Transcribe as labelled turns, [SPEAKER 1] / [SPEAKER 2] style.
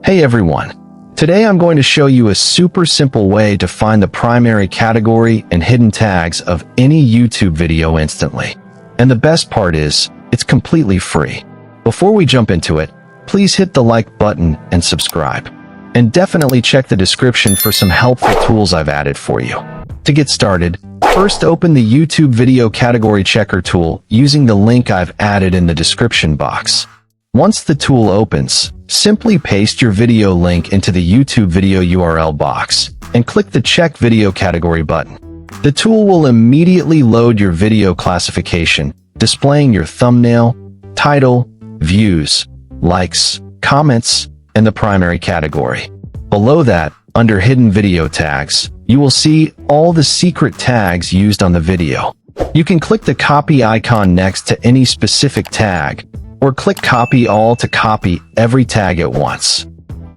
[SPEAKER 1] Hey everyone! Today I'm going to show you a super simple way to find the primary category and hidden tags of any YouTube video instantly. And the best part is, it's completely free. Before we jump into it, please hit the like button and subscribe. And definitely check the description for some helpful tools I've added for you. To get started, first open the YouTube Video Category Checker tool using the link I've added in the description box. Once the tool opens, simply paste your video link into the YouTube video URL box and click the Check Video Category button. The tool will immediately load your video classification, displaying your thumbnail, title, views, likes, comments, and the primary category. Below that, under Hidden Video Tags, you will see all the secret tags used on the video. You can click the copy icon next to any specific tag, or click Copy All to copy every tag at once.